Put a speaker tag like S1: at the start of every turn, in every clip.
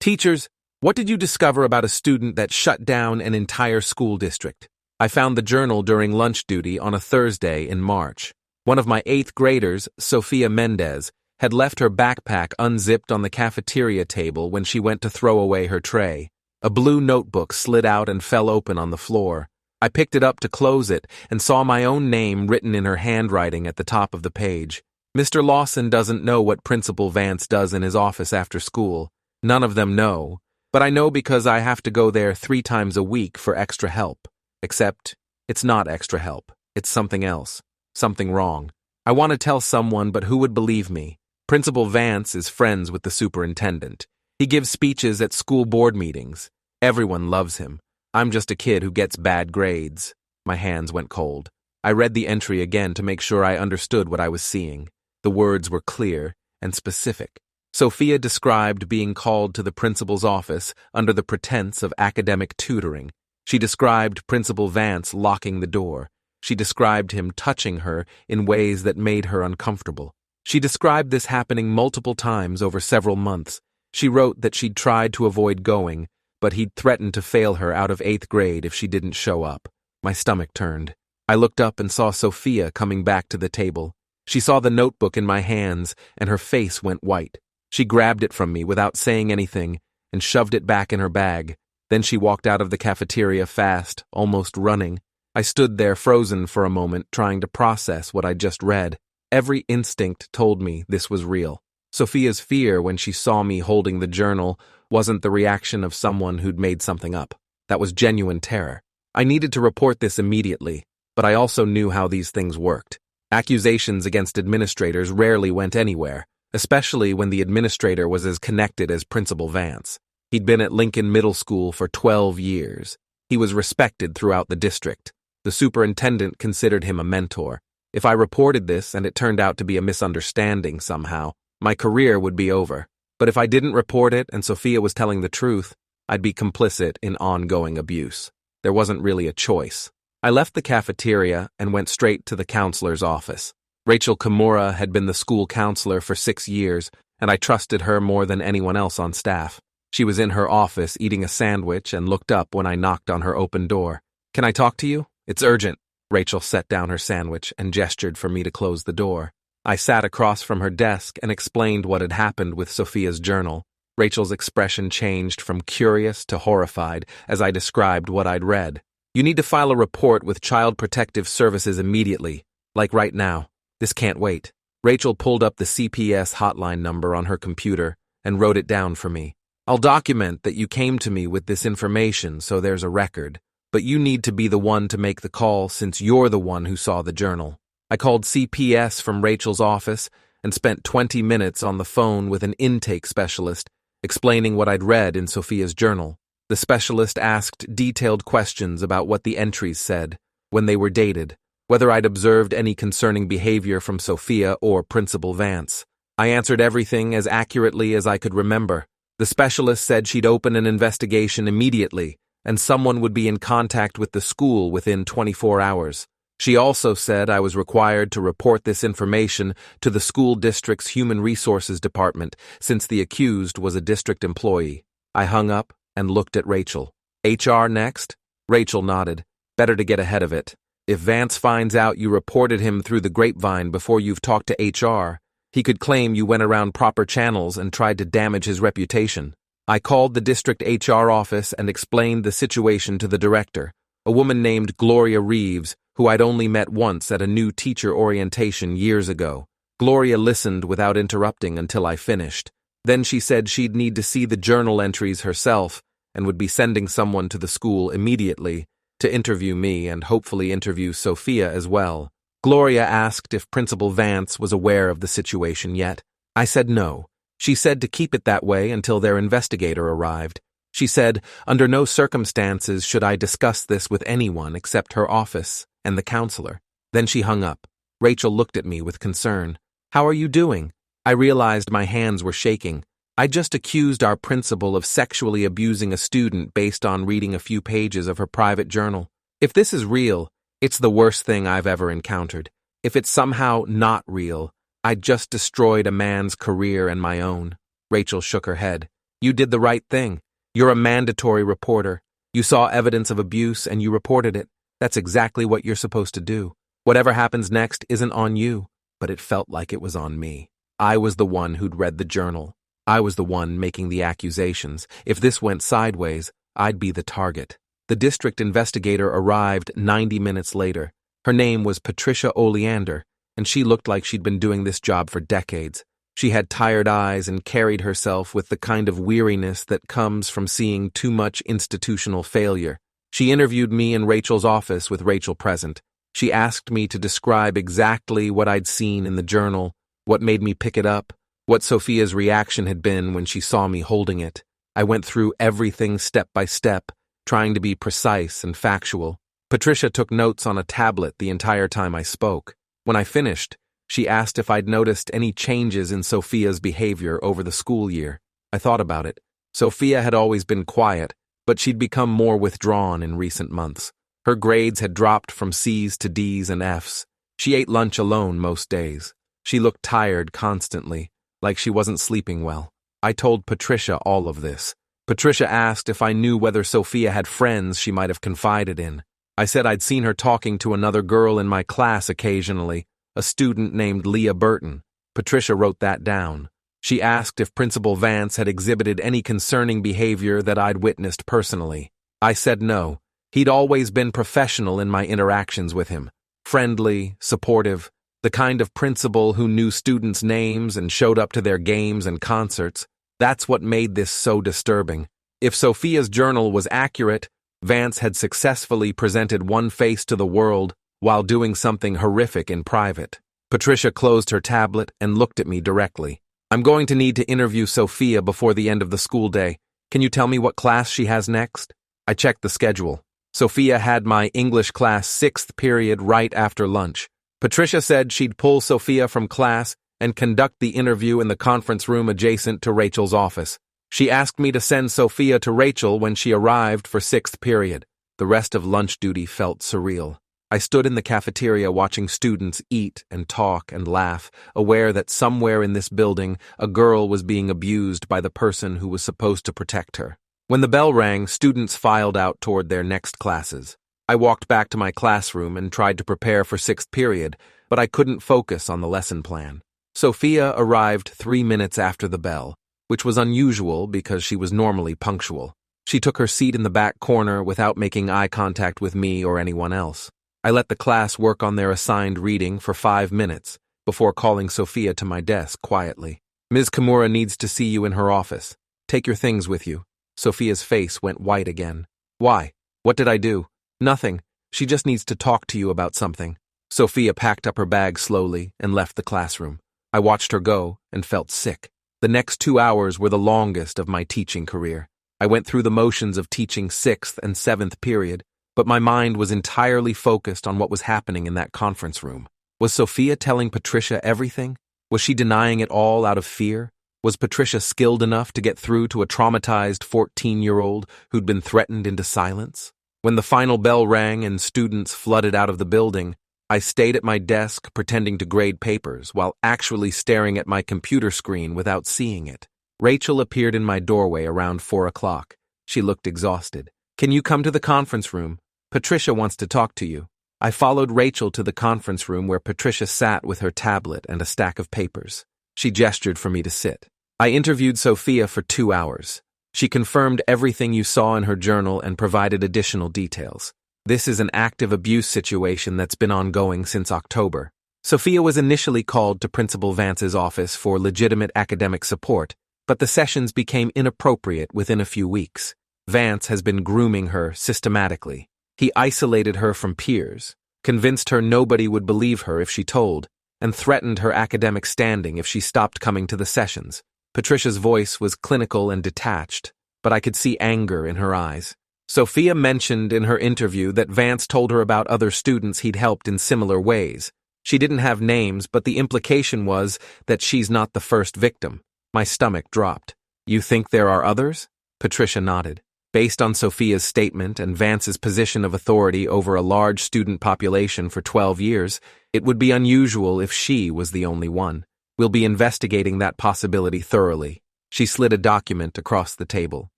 S1: Teachers, what did you discover about a student that shut down an entire school district? I found the journal during lunch duty on a Thursday in March. One of my 8th graders, Sophia Mendez, had left her backpack unzipped on the cafeteria table when she went to throw away her tray. A blue notebook slid out and fell open on the floor. I picked it up to close it and saw my own name written in her handwriting at the top of the page. Mr. Lawson doesn't know what Principal Vance does in his office after school. None of them know, but I know because I have to go there 3 times a week for extra help. Except, it's not extra help. It's something else. Something wrong. I want to tell someone, but who would believe me? Principal Vance is friends with the superintendent. He gives speeches at school board meetings. Everyone loves him. I'm just a kid who gets bad grades. My hands went cold. I read the entry again to make sure I understood what I was seeing. The words were clear and specific. Sophia described being called to the principal's office under the pretense of academic tutoring. She described Principal Vance locking the door. She described him touching her in ways that made her uncomfortable. She described this happening multiple times over several months. She wrote that she'd tried to avoid going, but he'd threatened to fail her out of 8th grade if she didn't show up. My stomach turned. I looked up and saw Sophia coming back to the table. She saw the notebook in my hands, and her face went white. She grabbed it from me without saying anything and shoved it back in her bag. Then she walked out of the cafeteria fast, almost running. I stood there frozen for a moment, trying to process what I'd just read. Every instinct told me this was real. Sophia's fear when she saw me holding the journal wasn't the reaction of someone who'd made something up. That was genuine terror. I needed to report this immediately, but I also knew how these things worked. Accusations against administrators rarely went anywhere, especially when the administrator was as connected as Principal Vance. He'd been at Lincoln Middle School for 12 years. He was respected throughout the district. The superintendent considered him a mentor. If I reported this and it turned out to be a misunderstanding somehow, my career would be over. But if I didn't report it and Sophia was telling the truth, I'd be complicit in ongoing abuse. There wasn't really a choice. I left the cafeteria and went straight to the counselor's office. Rachel Kimura had been the school counselor for 6 years, and I trusted her more than anyone else on staff. She was in her office eating a sandwich and looked up when I knocked on her open door. "Can I talk to you? It's urgent." Rachel set down her sandwich and gestured for me to close the door. I sat across from her desk and explained what had happened with Sophia's journal. Rachel's expression changed from curious to horrified as I described what I'd read. "You need to file a report with Child Protective Services immediately, like right now. This can't wait." Rachel pulled up the CPS hotline number on her computer and wrote it down for me. "I'll document that you came to me with this information so there's a record, but you need to be the one to make the call since you're the one who saw the journal." I called CPS from Rachel's office and spent 20 minutes on the phone with an intake specialist, explaining what I'd read in Sophia's journal. The specialist asked detailed questions about what the entries said, when they were dated, whether I'd observed any concerning behavior from Sophia or Principal Vance. I answered everything as accurately as I could remember. The specialist said she'd open an investigation immediately, and someone would be in contact with the school within 24 hours. She also said I was required to report this information to the school district's Human Resources Department, since the accused was a district employee. I hung up and looked at Rachel. "HR next?" Rachel nodded. "Better to get ahead of it. If Vance finds out you reported him through the grapevine before you've talked to HR, he could claim you went around proper channels and tried to damage his reputation." I called the district HR office and explained the situation to the director, a woman named Gloria Reeves, who I'd only met once at a new teacher orientation years ago. Gloria listened without interrupting until I finished. Then she said she'd need to see the journal entries herself and would be sending someone to the school immediately to interview me and hopefully interview Sophia as well. Gloria asked if Principal Vance was aware of the situation yet. I said no. She said to keep it that way until their investigator arrived. She said, under no circumstances should I discuss this with anyone except her office and the counselor. Then she hung up. Rachel looked at me with concern. "How are you doing?" I realized my hands were shaking. I just accused our principal of sexually abusing a student based on reading a few pages of her private journal. If this is real, it's the worst thing I've ever encountered. If it's somehow not real, I'd just destroyed a man's career and my own. Rachel shook her head. You did the right thing. You're a mandatory reporter. You saw evidence of abuse and you reported it. That's exactly what you're supposed to do. Whatever happens next isn't on you, but it felt like it was on me. I was the one who'd read the journal. I was the one making the accusations. If this went sideways, I'd be the target. The district investigator arrived 90 minutes later. Her name was Patricia Oleander, and she looked like she'd been doing this job for decades. She had tired eyes and carried herself with the kind of weariness that comes from seeing too much institutional failure. She interviewed me in Rachel's office with Rachel present. She asked me to describe exactly what I'd seen in the journal, what made me pick it up, what Sophia's reaction had been when she saw me holding it. I went through everything step by step, trying to be precise and factual. Patricia took notes on a tablet the entire time I spoke. When I finished, she asked if I'd noticed any changes in Sophia's behavior over the school year. I thought about it. Sophia had always been quiet, but she'd become more withdrawn in recent months. Her grades had dropped from C's to D's and F's. She ate lunch alone most days. She looked tired constantly, like she wasn't sleeping well. I told Patricia all of this. Patricia asked if I knew whether Sophia had friends she might have confided in. I said I'd seen her talking to another girl in my class occasionally, a student named Leah Burton. Patricia wrote that down. She asked if Principal Vance had exhibited any concerning behavior that I'd witnessed personally. I said no. He'd always been professional in my interactions with him. Friendly, supportive, the kind of principal who knew students' names and showed up to their games and concerts. That's what made this so disturbing. If Sophia's journal was accurate, Vance had successfully presented one face to the world while doing something horrific in private. Patricia closed her tablet and looked at me directly. I'm going to need to interview Sophia before the end of the school day. Can you tell me what class she has next? I checked the schedule. Sophia had my English class 6th period right after lunch. Patricia said she'd pull Sophia from class and conduct the interview in the conference room adjacent to Rachel's office. She asked me to send Sophia to Rachel when she arrived for 6th period. The rest of lunch duty felt surreal. I stood in the cafeteria watching students eat and talk and laugh, aware that somewhere in this building a girl was being abused by the person who was supposed to protect her. When the bell rang, students filed out toward their next classes. I walked back to my classroom and tried to prepare for 6th period, but I couldn't focus on the lesson plan. Sophia arrived 3 minutes after the bell, which was unusual because she was normally punctual. She took her seat in the back corner without making eye contact with me or anyone else. I let the class work on their assigned reading for 5 minutes before calling Sophia to my desk quietly. Ms. Kimura needs to see you in her office. Take your things with you. Sophia's face went white again. Why? What did I do? Nothing. She just needs to talk to you about something. Sophia packed up her bag slowly and left the classroom. I watched her go and felt sick. The next 2 hours were the longest of my teaching career. I went through the motions of teaching 6th and 7th period, but my mind was entirely focused on what was happening in that conference room. Was Sophia telling Patricia everything? Was she denying it all out of fear? Was Patricia skilled enough to get through to a traumatized 14-year-old who'd been threatened into silence? When the final bell rang and students flooded out of the building, I stayed at my desk pretending to grade papers while actually staring at my computer screen without seeing it. Rachel appeared in my doorway around 4 o'clock. She looked exhausted. Can you come to the conference room? Patricia wants to talk to you. I followed Rachel to the conference room where Patricia sat with her tablet and a stack of papers. She gestured for me to sit. I interviewed Sophia for 2 hours. She confirmed everything you saw in her journal and provided additional details. This is an active abuse situation that's been ongoing since October. Sophia was initially called to Principal Vance's office for legitimate academic support, but the sessions became inappropriate within a few weeks. Vance has been grooming her systematically. He isolated her from peers, convinced her nobody would believe her if she told, and threatened her academic standing if she stopped coming to the sessions. Patricia's voice was clinical and detached, but I could see anger in her eyes. Sophia mentioned in her interview that Vance told her about other students he'd helped in similar ways. She didn't have names, but the implication was that she's not the first victim. My stomach dropped. You think there are others? Patricia nodded. Based on Sophia's statement and Vance's position of authority over a large student population for 12 years, it would be unusual if she was the only one. We'll be investigating that possibility thoroughly. She slid a document across the table.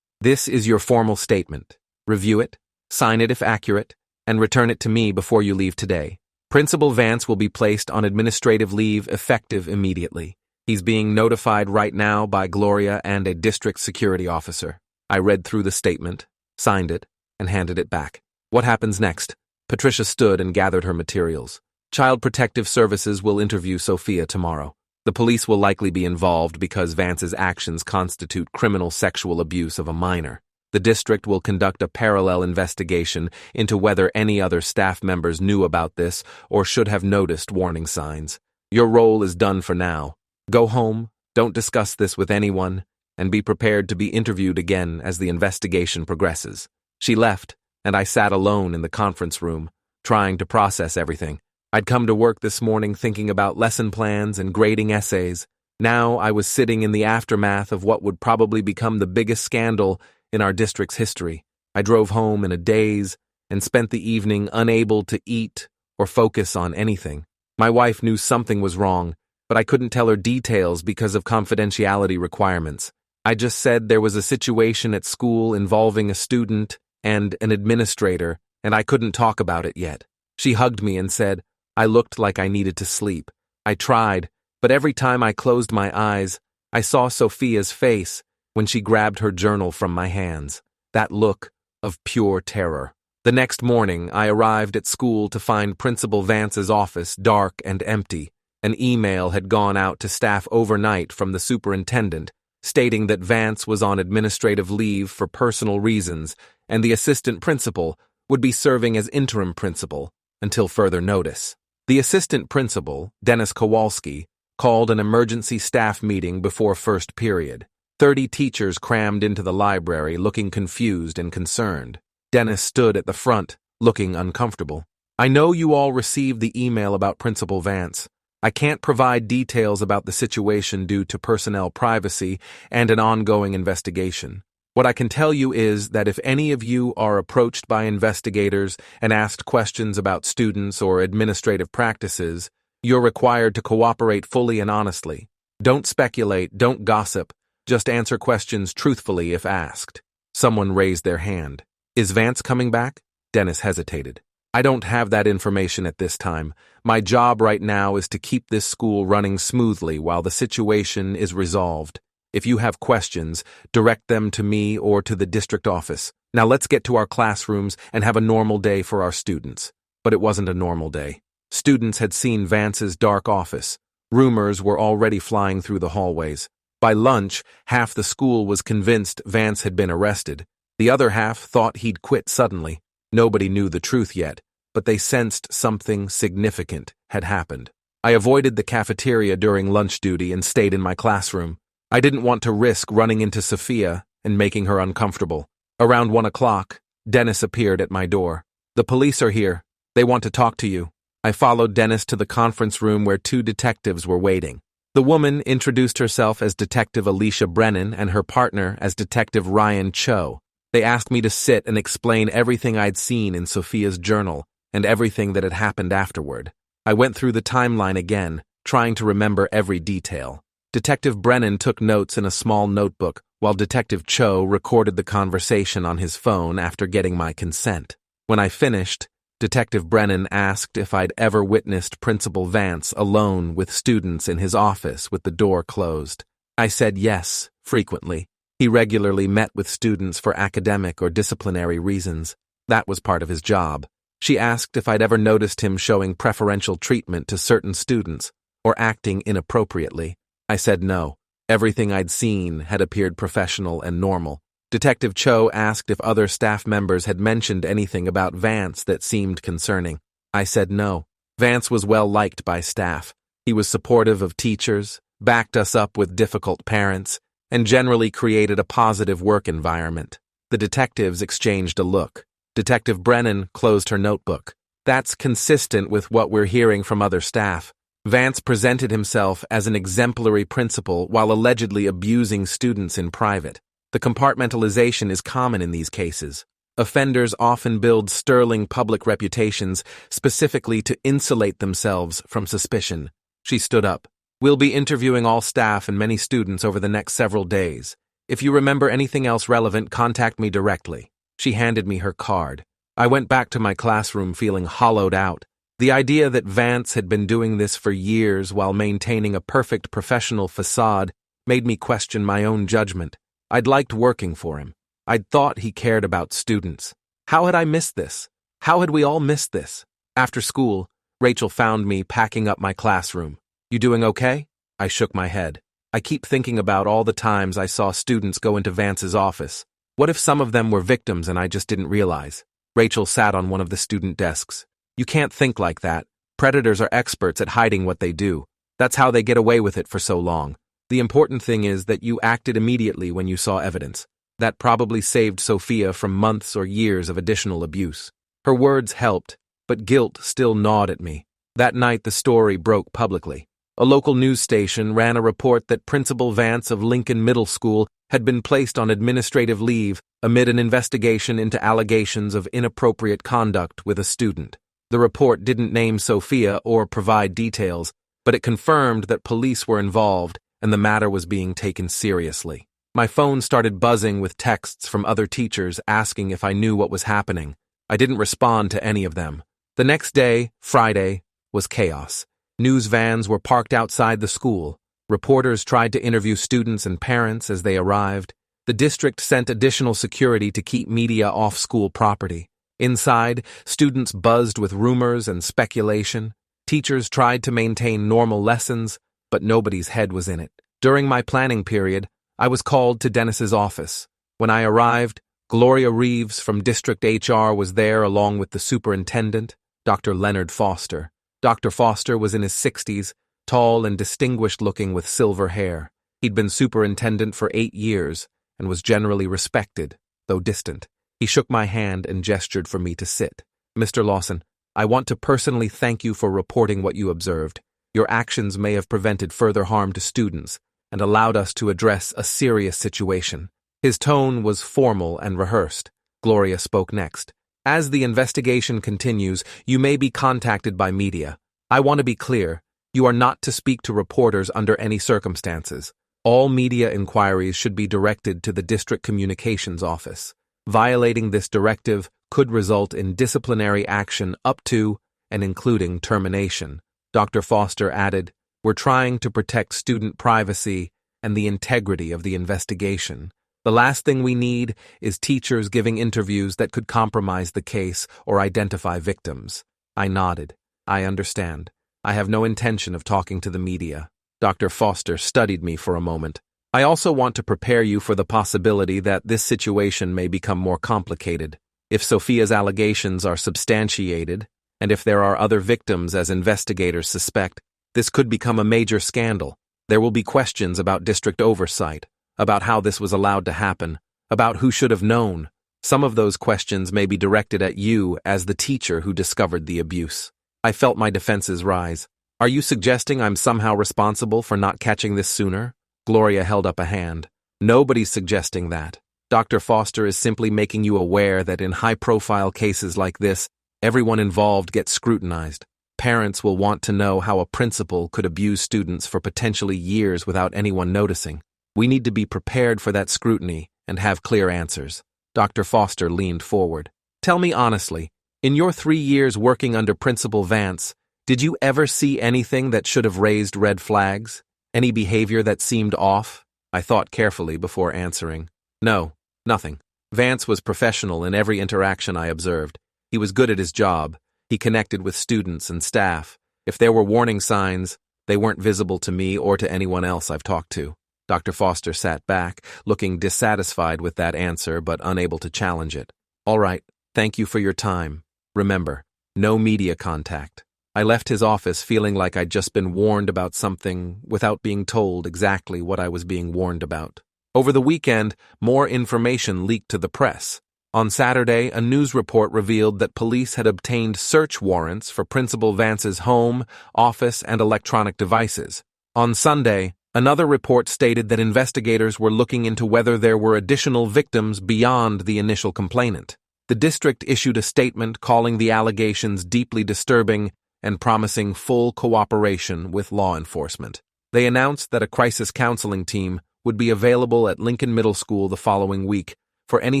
S1: This is your formal statement. Review it, sign it if accurate, and return it to me before you leave today. Principal Vance will be placed on administrative leave effective immediately. He's being notified right now by Gloria and a district security officer. I read through the statement, signed it, and handed it back. What happens next? Patricia stood and gathered her materials. Child Protective Services will interview Sophia tomorrow. The police will likely be involved because Vance's actions constitute criminal sexual abuse of a minor. The district will conduct a parallel investigation into whether any other staff members knew about this or should have noticed warning signs. Your role is done for now. Go home, don't discuss this with anyone, and be prepared to be interviewed again as the investigation progresses. She left, and I sat alone in the conference room, trying to process everything. I'd come to work this morning thinking about lesson plans and grading essays. Now I was sitting in the aftermath of what would probably become the biggest scandal in our district's history. I drove home in a daze and spent the evening unable to eat or focus on anything. My wife knew something was wrong, but I couldn't tell her details because of confidentiality requirements. I just said there was a situation at school involving a student and an administrator, and I couldn't talk about it yet. She hugged me and said I looked like I needed to sleep. I tried, but every time I closed my eyes, I saw Sophia's face when she grabbed her journal from my hands. That look of pure terror. The next morning, I arrived at school to find Principal Vance's office dark and empty. An email had gone out to staff overnight from the superintendent, stating that Vance was on administrative leave for personal reasons, and the assistant principal would be serving as interim principal until further notice. The assistant principal, Dennis Kowalski, called an emergency staff meeting before first period. 30 teachers crammed into the library looking confused and concerned. Dennis stood at the front, looking uncomfortable. I know you all received the email about Principal Vance. I can't provide details about the situation due to personnel privacy and an ongoing investigation. What I can tell you is that if any of you are approached by investigators and asked questions about students or administrative practices, you're required to cooperate fully and honestly. Don't speculate, don't gossip. Just answer questions truthfully if asked. Someone raised their hand. Is Vance coming back? Dennis hesitated. I don't have that information at this time. My job right now is to keep this school running smoothly while the situation is resolved. If you have questions, direct them to me or to the district office. Now let's get to our classrooms and have a normal day for our students. But it wasn't a normal day. Students had seen Vance's dark office. Rumors were already flying through the hallways. By lunch, half the school was convinced Vance had been arrested. The other half thought he'd quit suddenly. Nobody knew the truth yet, but they sensed something significant had happened. I avoided the cafeteria during lunch duty and stayed in my classroom. I didn't want to risk running into Sophia and making her uncomfortable. Around 1 o'clock, Dennis appeared at my door. The police are here. They want to talk to you. I followed Dennis to the conference room where 2 detectives were waiting. The woman introduced herself as Detective Alicia Brennan and her partner as Detective Ryan Cho. They asked me to sit and explain everything I'd seen in Sophia's journal and everything that had happened afterward. I went through the timeline again, trying to remember every detail. Detective Brennan took notes in a small notebook, while Detective Cho recorded the conversation on his phone after getting my consent. When I finished, Detective Brennan asked if I'd ever witnessed Principal Vance alone with students in his office with the door closed. I said yes, frequently. He regularly met with students for academic or disciplinary reasons. That was part of his job. She asked if I'd ever noticed him showing preferential treatment to certain students or acting inappropriately. I said no. Everything I'd seen had appeared professional and normal. Detective Cho asked if other staff members had mentioned anything about Vance that seemed concerning. I said no. Vance was well liked by staff. He was supportive of teachers, backed us up with difficult parents, and generally created a positive work environment. The detectives exchanged a look. Detective Brennan closed her notebook. That's consistent with what we're hearing from other staff. Vance presented himself as an exemplary principal while allegedly abusing students in private. The compartmentalization is common in these cases. Offenders often build sterling public reputations specifically to insulate themselves from suspicion. She stood up. We'll be interviewing all staff and many students over the next several days. If you remember anything else relevant, contact me directly." She handed me her card. I went back to my classroom feeling hollowed out. The idea that Vance had been doing this for years while maintaining a perfect professional facade made me question my own judgment. I'd liked working for him. I'd thought he cared about students. How had I missed this? How had we all missed this? After school, Rachel found me packing up my classroom. "You doing okay?" I shook my head. I keep thinking about all the times I saw students go into Vance's office. What if some of them were victims and I just didn't realize? Rachel sat on one of the student desks. "You can't think like that. Predators are experts at hiding what they do. That's how they get away with it for so long. The important thing is that you acted immediately when you saw evidence. That probably saved Sophia from months or years of additional abuse." Her words helped, but guilt still gnawed at me. That night the story broke publicly. A local news station ran a report that Principal Vance of Lincoln Middle School had been placed on administrative leave amid an investigation into allegations of inappropriate conduct with a student. The report didn't name Sophia or provide details, but it confirmed that police were involved and the matter was being taken seriously. My phone started buzzing with texts from other teachers asking if I knew what was happening. I didn't respond to any of them. The next day, Friday, was chaos. News vans were parked outside the school. Reporters tried to interview students and parents as they arrived. The district sent additional security to keep media off school property. Inside, students buzzed with rumors and speculation. Teachers tried to maintain normal lessons, but nobody's head was in it. During my planning period, I was called to Dennis's office. When I arrived, Gloria Reeves from District HR was there along with the superintendent, Dr. Leonard Foster. Dr. Foster was in his 60s, tall and distinguished-looking with silver hair. He'd been superintendent for 8 years and was generally respected, though distant. He shook my hand and gestured for me to sit. "Mr. Lawson, I want to personally thank you for reporting what you observed. Your actions may have prevented further harm to students and allowed us to address a serious situation." His tone was formal and rehearsed. Gloria spoke next. "As the investigation continues, you may be contacted by media. I want to be clear. You are not to speak to reporters under any circumstances. All media inquiries should be directed to the district communications office. Violating this directive could result in disciplinary action up to and including termination." Dr. Foster added, "We're trying to protect student privacy and the integrity of the investigation. The last thing we need is teachers giving interviews that could compromise the case or identify victims." I nodded. "I understand. I have no intention of talking to the media." Dr. Foster studied me for a moment. "I also want to prepare you for the possibility that this situation may become more complicated. If Sophia's allegations are substantiated, and if there are other victims as investigators suspect, this could become a major scandal. There will be questions about district oversight, about how this was allowed to happen, about who should have known. Some of those questions may be directed at you as the teacher who discovered the abuse." I felt my defenses rise. "Are you suggesting I'm somehow responsible for not catching this sooner?" Gloria held up a hand. "Nobody's suggesting that. Dr. Foster is simply making you aware that in high-profile cases like this, everyone involved gets scrutinized. Parents will want to know how a principal could abuse students for potentially years without anyone noticing. We need to be prepared for that scrutiny and have clear answers." Dr. Foster leaned forward. "Tell me honestly, in your 3 years working under Principal Vance, did you ever see anything that should have raised red flags? Any behavior that seemed off?" I thought carefully before answering. "No, nothing. Vance was professional in every interaction I observed. He was good at his job. He connected with students and staff. If there were warning signs, they weren't visible to me or to anyone else I've talked to." Dr. Foster sat back, looking dissatisfied with that answer but unable to challenge it. "All right, thank you for your time. Remember, no media contact." I left his office feeling like I'd just been warned about something without being told exactly what I was being warned about. Over the weekend, more information leaked to the press. On Saturday, a news report revealed that police had obtained search warrants for Principal Vance's home, office, and electronic devices. On Sunday, another report stated that investigators were looking into whether there were additional victims beyond the initial complainant. The district issued a statement calling the allegations deeply disturbing and promising full cooperation with law enforcement. They announced that a crisis counseling team would be available at Lincoln Middle School the following week for any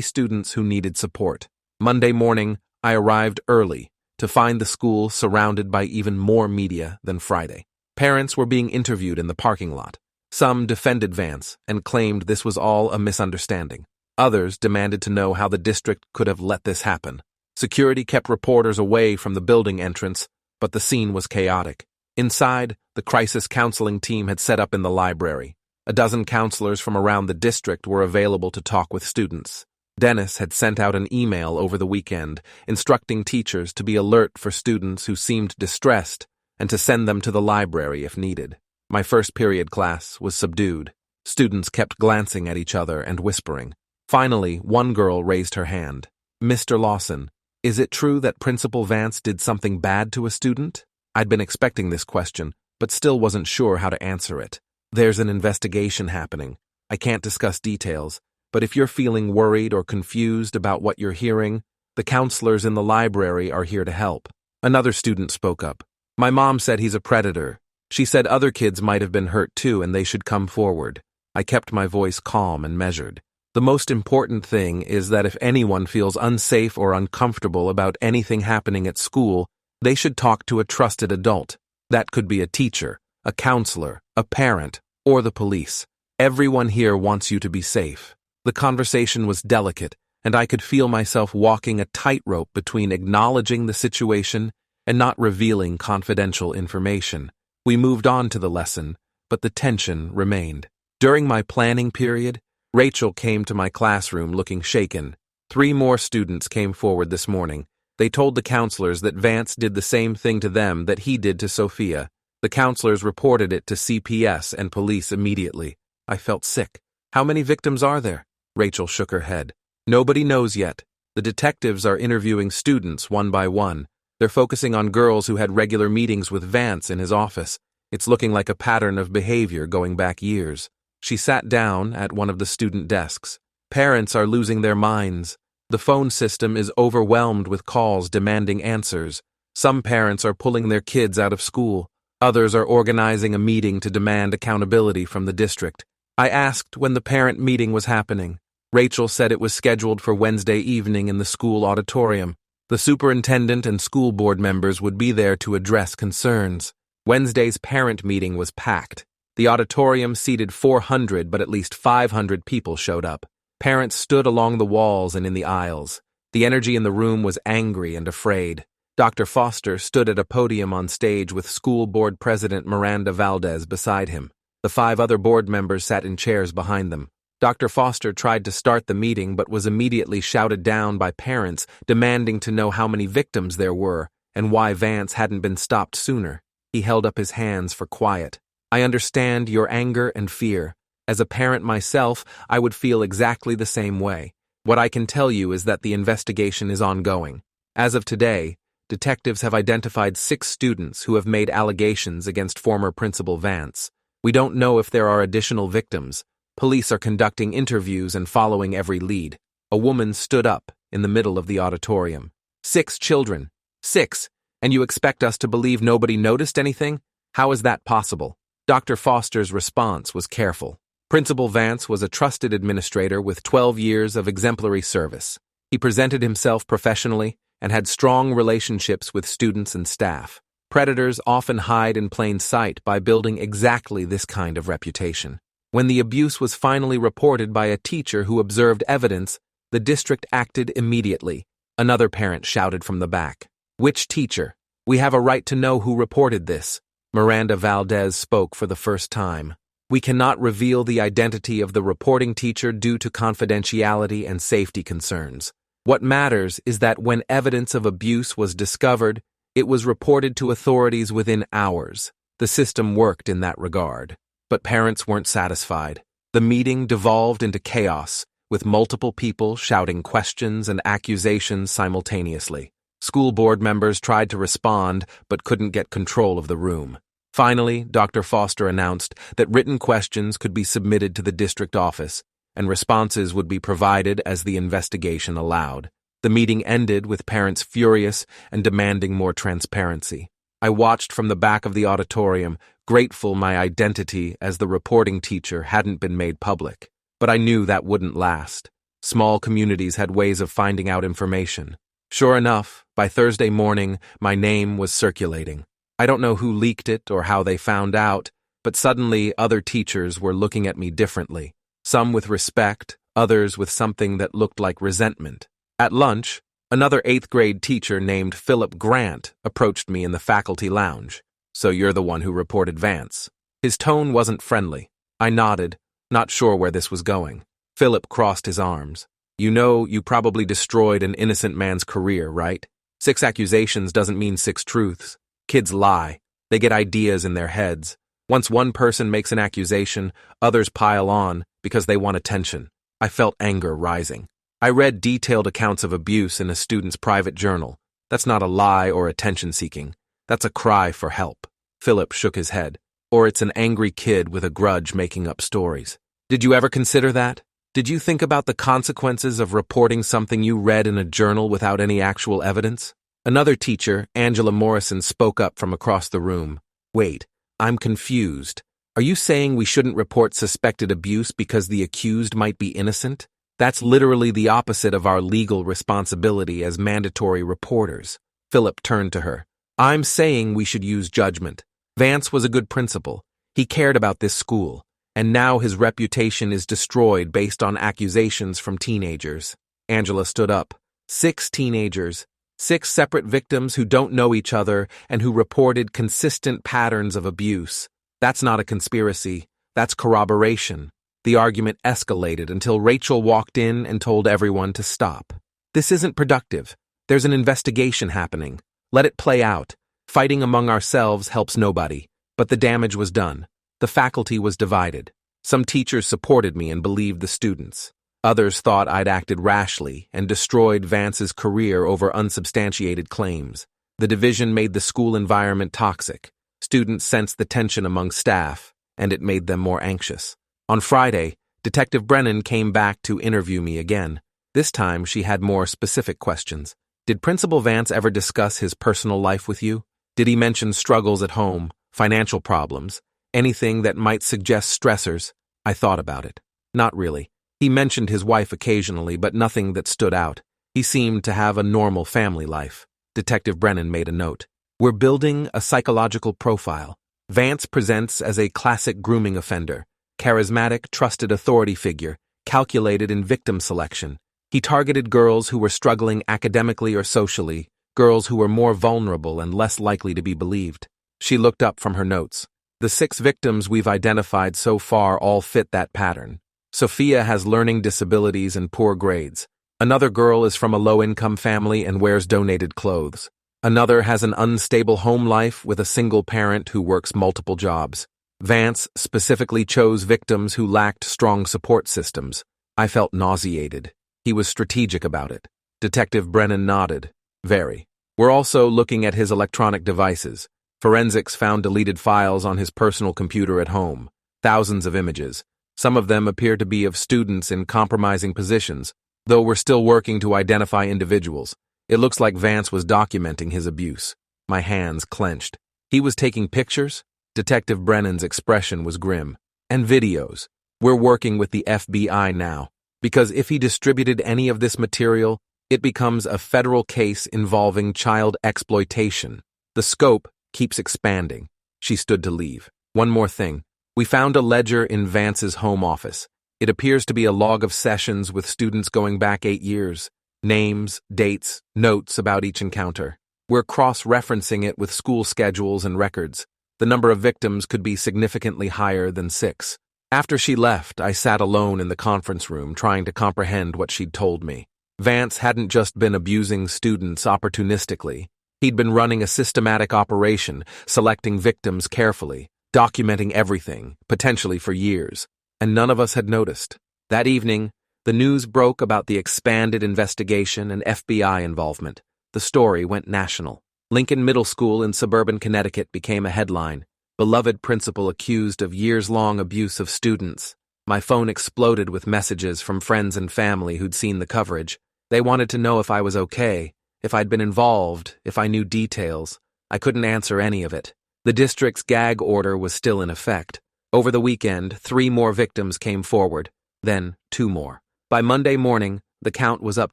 S1: students who needed support. Monday morning, I arrived early to find the school surrounded by even more media than Friday. Parents were being interviewed in the parking lot. Some defended Vance and claimed this was all a misunderstanding. Others demanded to know how the district could have let this happen. Security kept reporters away from the building entrance, but the scene was chaotic. Inside, the crisis counseling team had set up in the library. A dozen counselors from around the district were available to talk with students. Dennis had sent out an email over the weekend instructing teachers to be alert for students who seemed distressed and to send them to the library if needed. My first period class was subdued. Students kept glancing at each other and whispering. Finally, one girl raised her hand. "Mr. Lawson, is it true that Principal Vance did something bad to a student?" I'd been expecting this question, but still wasn't sure how to answer it. "There's an investigation happening. I can't discuss details, but if you're feeling worried or confused about what you're hearing, the counselors in the library are here to help." Another student spoke up. "My mom said he's a predator. She said other kids might have been hurt too and they should come forward." I kept my voice calm and measured. The most important thing is that if anyone feels unsafe or uncomfortable about anything happening at school, they should talk to a trusted adult. That could be a teacher, a counselor, a parent, or the police. Everyone here wants you to be safe. The conversation was delicate, and I could feel myself walking a tightrope between acknowledging the situation and not revealing confidential information. We moved on to the lesson, but the tension remained. During my planning period, Rachel came to my classroom looking shaken. 3 more students came forward this morning. They told the counselors that Vance did the same thing to them that he did to Sophia. The counselors reported it to CPS and police immediately. I felt sick. "How many victims are there?" Rachel shook her head. "Nobody knows yet. The detectives are interviewing students one by one. They're focusing on girls who had regular meetings with Vance in his office. It's looking like a pattern of behavior going back years." She sat down at one of the student desks. "Parents are losing their minds. The phone system is overwhelmed with calls demanding answers. Some parents are pulling their kids out of school. Others are organizing a meeting to demand accountability from the district." I asked when the parent meeting was happening. Rachel said it was scheduled for Wednesday evening in the school auditorium. The superintendent and school board members would be there to address concerns. Wednesday's parent meeting was packed. The auditorium seated 400, but at least 500 people showed up. Parents stood along the walls and in the aisles. The energy in the room was angry and afraid. Dr. Foster stood at a podium on stage with school board president Miranda Valdez beside him. The 5 other board members sat in chairs behind them. Dr. Foster tried to start the meeting but was immediately shouted down by parents demanding to know how many victims there were and why Vance hadn't been stopped sooner. He held up his hands for quiet. "I understand your anger and fear. As a parent myself, I would feel exactly the same way. What I can tell you is that the investigation is ongoing. As of today, detectives have identified 6 students who have made allegations against former Principal Vance. We don't know if there are additional victims. Police are conducting interviews and following every lead." A woman stood up in the middle of the auditorium. 6 children. 6. And you expect us to believe nobody noticed anything? How is that possible? Dr. Foster's response was careful. Principal Vance was a trusted administrator with 12 years of exemplary service. He presented himself professionally and had strong relationships with students and staff. Predators often hide in plain sight by building exactly this kind of reputation. When the abuse was finally reported by a teacher who observed evidence, the district acted immediately. Another parent shouted from the back. "Which teacher? We have a right to know who reported this." Miranda Valdez spoke for the first time. "We cannot reveal the identity of the reporting teacher due to confidentiality and safety concerns. What matters is that when evidence of abuse was discovered, it was reported to authorities within hours. The system worked in that regard." But parents weren't satisfied. The meeting devolved into chaos, with multiple people shouting questions and accusations simultaneously. School board members tried to respond but couldn't get control of the room. Finally, Dr. Foster announced that written questions could be submitted to the district office, and responses would be provided as the investigation allowed. The meeting ended with parents furious and demanding more transparency. I watched from the back of the auditorium, grateful my identity as the reporting teacher hadn't been made public. But I knew that wouldn't last. Small communities had ways of finding out information. Sure enough, by Thursday morning, my name was circulating. I don't know who leaked it or how they found out, but suddenly other teachers were looking at me differently. Some with respect, others with something that looked like resentment. At lunch, another 8th grade teacher named Philip Grant approached me in the faculty lounge. "So you're the one who reported Vance." His tone wasn't friendly. I nodded, not sure where this was going. Philip crossed his arms. "You know, you probably destroyed an innocent man's career, right? 6 accusations doesn't mean 6 truths. Kids lie. They get ideas in their heads. Once one person makes an accusation, others pile on because they want attention." I felt anger rising. I read detailed accounts of abuse in a student's private journal. That's not a lie or attention-seeking. That's a cry for help. Philip shook his head. Or it's an angry kid with a grudge making up stories. Did you ever consider that? Did you think about the consequences of reporting something you read in a journal without any actual evidence? Another teacher, Angela Morrison, spoke up from across the room. "Wait, I'm confused. Are you saying we shouldn't report suspected abuse because the accused might be innocent? That's literally the opposite of our legal responsibility as mandatory reporters." Philip turned to her. "I'm saying we should use judgment. Vance was a good principal. He cared about this school, and now his reputation is destroyed based on accusations from teenagers." Angela stood up. 6 teenagers, 6 separate victims who don't know each other and who reported consistent patterns of abuse. That's not a conspiracy. That's corroboration. The argument escalated until Rachel walked in and told everyone to stop. "This isn't productive. There's an investigation happening. Let it play out. Fighting among ourselves helps nobody." But the damage was done. The faculty was divided. Some teachers supported me and believed the students. Others thought I'd acted rashly and destroyed Vance's career over unsubstantiated claims. The division made the school environment toxic. Students sensed the tension among staff, and it made them more anxious. On Friday, Detective Brennan came back to interview me again. This time, she had more specific questions. "Did Principal Vance ever discuss his personal life with you? Did he mention struggles at home, financial problems, anything that might suggest stressors?" I thought about it. Not really. He mentioned his wife occasionally, but nothing that stood out. He seemed to have a normal family life. Detective Brennan made a note. "We're building a psychological profile. Vance presents as a classic grooming offender. Charismatic, trusted authority figure, calculated in victim selection. He targeted girls who were struggling academically or socially, girls who were more vulnerable and less likely to be believed." She looked up from her notes. "The 6 victims we've identified so far all fit that pattern. Sophia has learning disabilities and poor grades. Another girl is from a low-income family and wears donated clothes. Another has an unstable home life with a single parent who works multiple jobs. Vance specifically chose victims who lacked strong support systems." I felt nauseated. He was strategic about it. Detective Brennan nodded. "Very. We're also looking at his electronic devices. Forensics found deleted files on his personal computer at home. Thousands of images. Some of them appear to be of students in compromising positions, though we're still working to identify individuals. It looks like Vance was documenting his abuse." My hands clenched. "He was taking pictures?" Detective Brennan's expression was grim. "And videos. We're working with the FBI now, because if he distributed any of this material, it becomes a federal case involving child exploitation. The scope keeps expanding." She stood to leave. "One more thing. We found a ledger in Vance's home office. It appears to be a log of sessions with students going back 8 years. Names, dates, notes about each encounter. We're cross-referencing it with school schedules and records. The number of victims could be significantly higher than 6. After she left, I sat alone in the conference room trying to comprehend what she'd told me. Vance hadn't just been abusing students opportunistically. He'd been running a systematic operation, selecting victims carefully, documenting everything, potentially for years, and none of us had noticed. That evening, the news broke about the expanded investigation and FBI involvement. The story went national. Lincoln Middle School in suburban Connecticut became a headline. Beloved principal accused of years-long abuse of students. My phone exploded with messages from friends and family who'd seen the coverage. They wanted to know if I was okay, if I'd been involved, if I knew details. I couldn't answer any of it. The district's gag order was still in effect. Over the weekend, 3 more victims came forward, then 2 more. By Monday morning, the count was up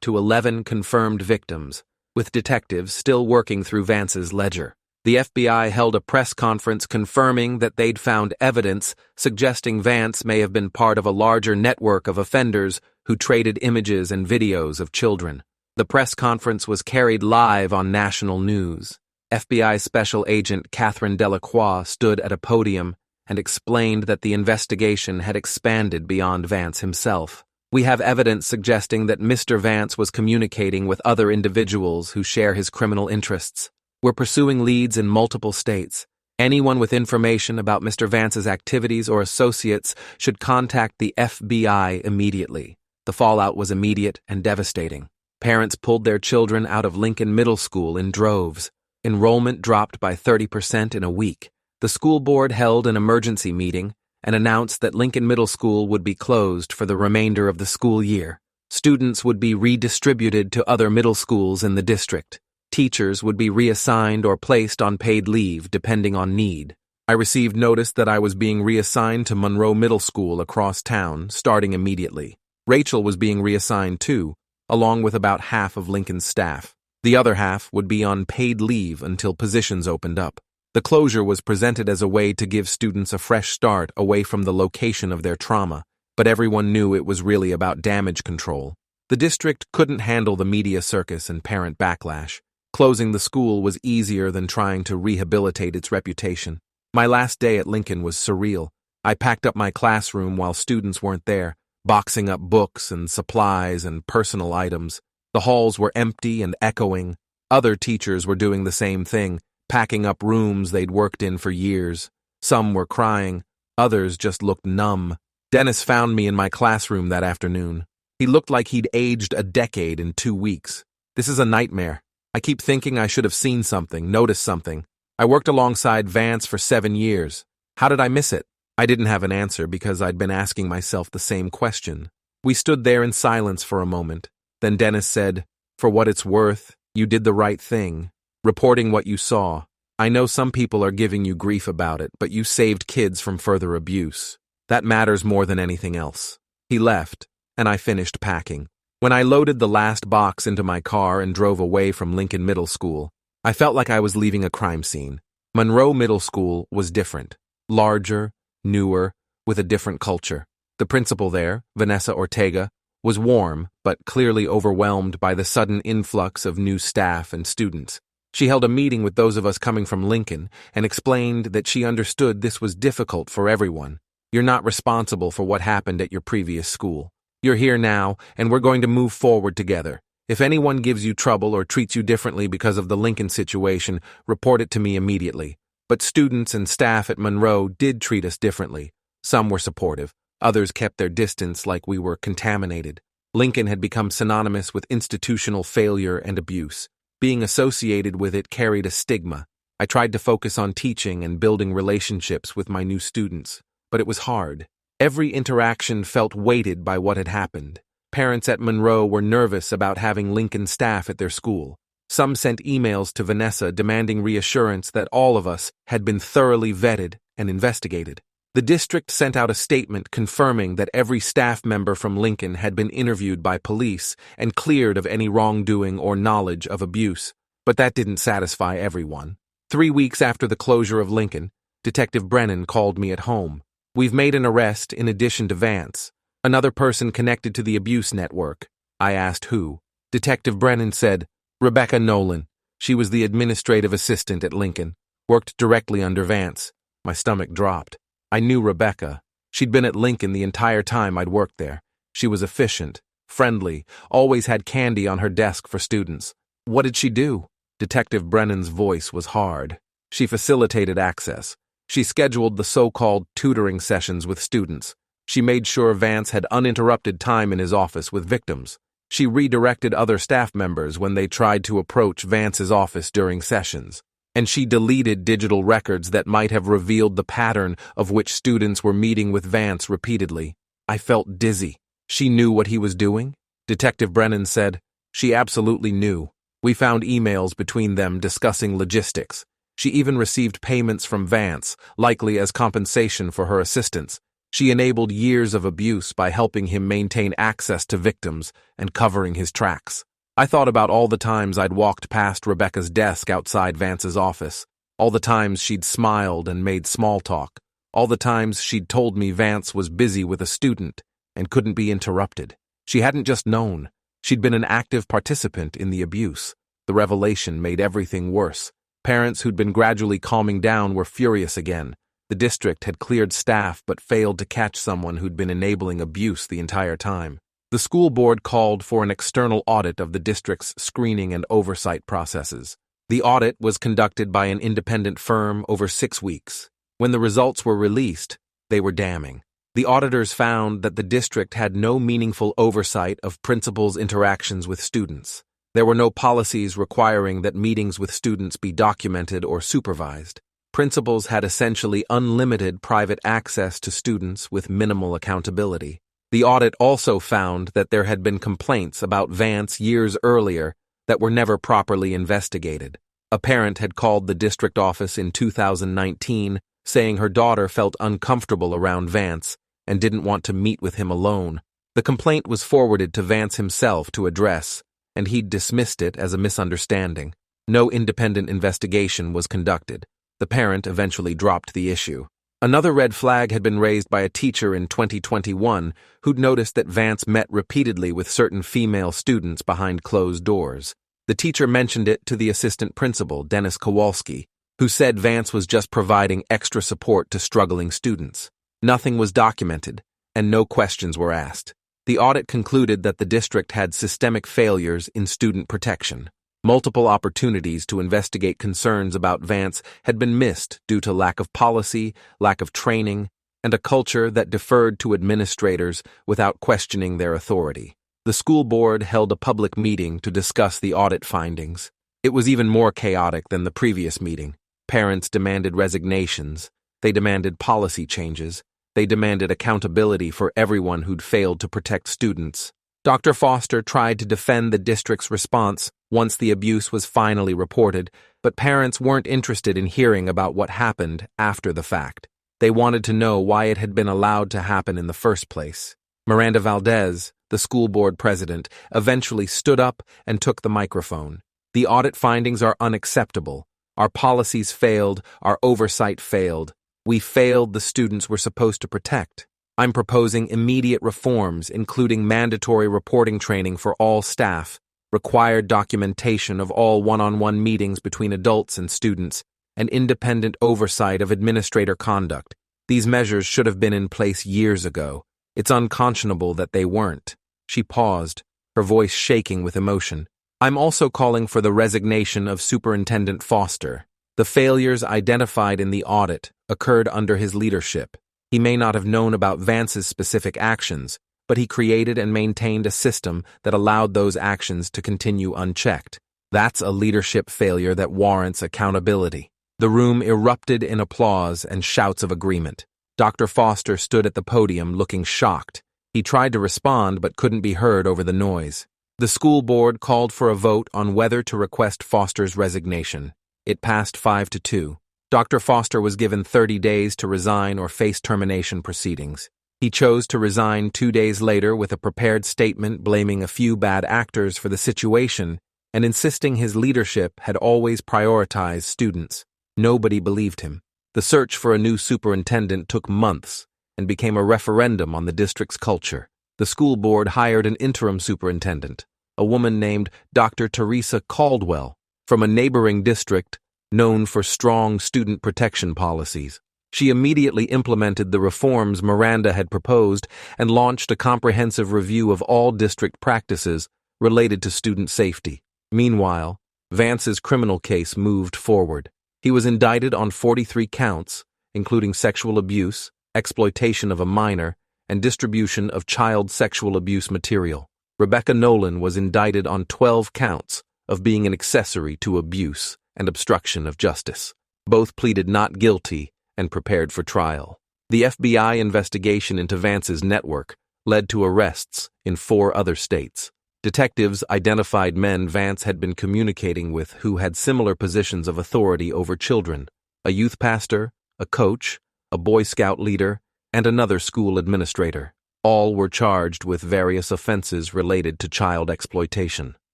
S1: to 11 confirmed victims, with detectives still working through Vance's ledger. The FBI held a press conference confirming that they'd found evidence suggesting Vance may have been part of a larger network of offenders who traded images and videos of children. The press conference was carried live on national news. FBI Special Agent Catherine Delacroix stood at a podium and explained that the investigation had expanded beyond Vance himself. We have evidence suggesting that Mr. Vance was communicating with other individuals who share his criminal interests. We're pursuing leads in multiple states. Anyone with information about Mr. Vance's activities or associates should contact the FBI immediately. The fallout was immediate and devastating. Parents pulled their children out of Lincoln Middle School in droves. Enrollment dropped by 30% in a week. The school board held an emergency meeting and announced that Lincoln Middle School would be closed for the remainder of the school year. Students would be redistributed to other middle schools in the district. Teachers would be reassigned or placed on paid leave depending on need. I received notice that I was being reassigned to Monroe Middle School across town, starting immediately. Rachel was being reassigned too, along with about half of Lincoln's staff. The other half would be on paid leave until positions opened up. The closure was presented as a way to give students a fresh start away from the location of their trauma, but everyone knew it was really about damage control. The district couldn't handle the media circus and parent backlash. Closing the school was easier than trying to rehabilitate its reputation. My last day at Lincoln was surreal. I packed up my classroom while students weren't there, boxing up books and supplies and personal items. The halls were empty and echoing. Other teachers were doing the same thing, packing up rooms they'd worked in for years. Some were crying, others just looked numb. Dennis found me in my classroom that afternoon. He looked like he'd aged a decade in 2 weeks. This is a nightmare. I keep thinking I should have seen something, noticed something. I worked alongside Vance for 7 years. How did I miss it? I didn't have an answer because I'd been asking myself the same question. We stood there in silence for a moment. Then Dennis said, "For what it's worth, you did the right thing, reporting what you saw. I know some people are giving you grief about it, but you saved kids from further abuse. That matters more than anything else." He left, and I finished packing. When I loaded the last box into my car and drove away from Lincoln Middle School, I felt like I was leaving a crime scene. Monroe Middle School was different, larger, newer, with a different culture. The principal there, Vanessa Ortega, was warm but clearly overwhelmed by the sudden influx of new staff and students. She held a meeting with those of us coming from Lincoln and explained that she understood this was difficult for everyone. You're not responsible for what happened at your previous school. You're here now, and we're going to move forward together. If anyone gives you trouble or treats you differently because of the Lincoln situation, report it to me immediately. But students and staff at Monroe did treat us differently. Some were supportive. Others kept their distance like we were contaminated. Lincoln had become synonymous with institutional failure and abuse. Being associated with it carried a stigma. I tried to focus on teaching and building relationships with my new students, but it was hard. Every interaction felt weighted by what had happened. Parents at Monroe were nervous about having Lincoln staff at their school. Some sent emails to Vanessa demanding reassurance that all of us had been thoroughly vetted and investigated. The district sent out a statement confirming that every staff member from Lincoln had been interviewed by police and cleared of any wrongdoing or knowledge of abuse. But that didn't satisfy everyone. 3 weeks after the closure of Lincoln, Detective Brennan called me at home. "We've made an arrest in addition to Vance. Another person connected to the abuse network." I asked who. Detective Brennan said, "Rebecca Nolan. She was the administrative assistant at Lincoln, worked directly under Vance." My stomach dropped. I knew Rebecca. She'd been at Lincoln the entire time I'd worked there. She was efficient, friendly, always had candy on her desk for students. What did she do? Detective Brennan's voice was hard. She facilitated access. She scheduled the so-called tutoring sessions with students. She made sure Vance had uninterrupted time in his office with victims. She redirected other staff members when they tried to approach Vance's office during sessions. And she deleted digital records that might have revealed the pattern of which students were meeting with Vance repeatedly. I felt dizzy. She knew what he was doing? Detective Brennan said, "She absolutely knew. We found emails between them discussing logistics. She even received payments from Vance, likely as compensation for her assistance. She enabled years of abuse by helping him maintain access to victims and covering his tracks. I thought about all the times I'd walked past Rebecca's desk outside Vance's office, all the times she'd smiled and made small talk, all the times she'd told me Vance was busy with a student and couldn't be interrupted. She hadn't just known, she'd been an active participant in the abuse. The revelation made everything worse. Parents who'd been gradually calming down were furious again. The district had cleared staff but failed to catch someone who'd been enabling abuse the entire time. The school board called for an external audit of the district's screening and oversight processes. The audit was conducted by an independent firm over 6 weeks. When the results were released, they were damning. The auditors found that the district had no meaningful oversight of principals' interactions with students. There were no policies requiring that meetings with students be documented or supervised. Principals had essentially unlimited private access to students with minimal accountability. The audit also found that there had been complaints about Vance years earlier that were never properly investigated. A parent had called the district office in 2019, saying her daughter felt uncomfortable around Vance and didn't want to meet with him alone. The complaint was forwarded to Vance himself to address, and he'd dismissed it as a misunderstanding. No independent investigation was conducted. The parent eventually dropped the issue. Another red flag had been raised by a teacher in 2021 who'd noticed that Vance met repeatedly with certain female students behind closed doors. The teacher mentioned it to the assistant principal, Dennis Kowalski, who said Vance was just providing extra support to struggling students. Nothing was documented, and no questions were asked. The audit concluded that the district had systemic failures in student protection. Multiple opportunities to investigate concerns about Vance had been missed due to lack of policy, lack of training, and a culture that deferred to administrators without questioning their authority. The school board held a public meeting to discuss the audit findings. It was even more chaotic than the previous meeting. Parents demanded resignations. They demanded policy changes. They demanded accountability for everyone who'd failed to protect students. Dr. Foster tried to defend the district's response once the abuse was finally reported, but parents weren't interested in hearing about what happened after the fact. They wanted to know why it had been allowed to happen in the first place. Miranda Valdez, the school board president, eventually stood up and took the microphone. The audit findings are unacceptable. Our policies failed, our oversight failed. We failed the students we're supposed to protect. I'm proposing immediate reforms, including mandatory reporting training for all staff, required documentation of all one-on-one meetings between adults and students, and independent oversight of administrator conduct. These measures should have been in place years ago. It's unconscionable that they weren't. She paused, her voice shaking with emotion. I'm also calling for the resignation of Superintendent Foster. The failures identified in the audit occurred under his leadership. He may not have known about Vance's specific actions, but he created and maintained a system that allowed those actions to continue unchecked. That's a leadership failure that warrants accountability. The room erupted in applause and shouts of agreement. Dr. Foster stood at the podium looking shocked. He tried to respond but couldn't be heard over the noise. The school board called for a vote on whether to request Foster's resignation. It passed 5-2. Dr. Foster was given 30 days to resign or face termination proceedings. He chose to resign 2 days later with a prepared statement blaming a few bad actors for the situation and insisting his leadership had always prioritized students. Nobody believed him. The search for a new superintendent took months and became a referendum on the district's culture. The school board hired an interim superintendent, a woman named Dr. Teresa Caldwell, from a neighboring district known for strong student protection policies. She immediately implemented the reforms Miranda had proposed and launched a comprehensive review of all district practices related to student safety. Meanwhile, Vance's criminal case moved forward. He was indicted on 43 counts, including sexual abuse, exploitation of a minor, and distribution of child sexual abuse material. Rebecca Nolan was indicted on 12 counts of being an accessory to abuse and obstruction of justice. Both pleaded not guilty and prepared for trial. The FBI investigation into Vance's network led to arrests in 4 other states. Detectives identified men Vance had been communicating with who had similar positions of authority over children: a youth pastor, a coach, a Boy Scout leader, and another school administrator. All were charged with various offenses related to child exploitation.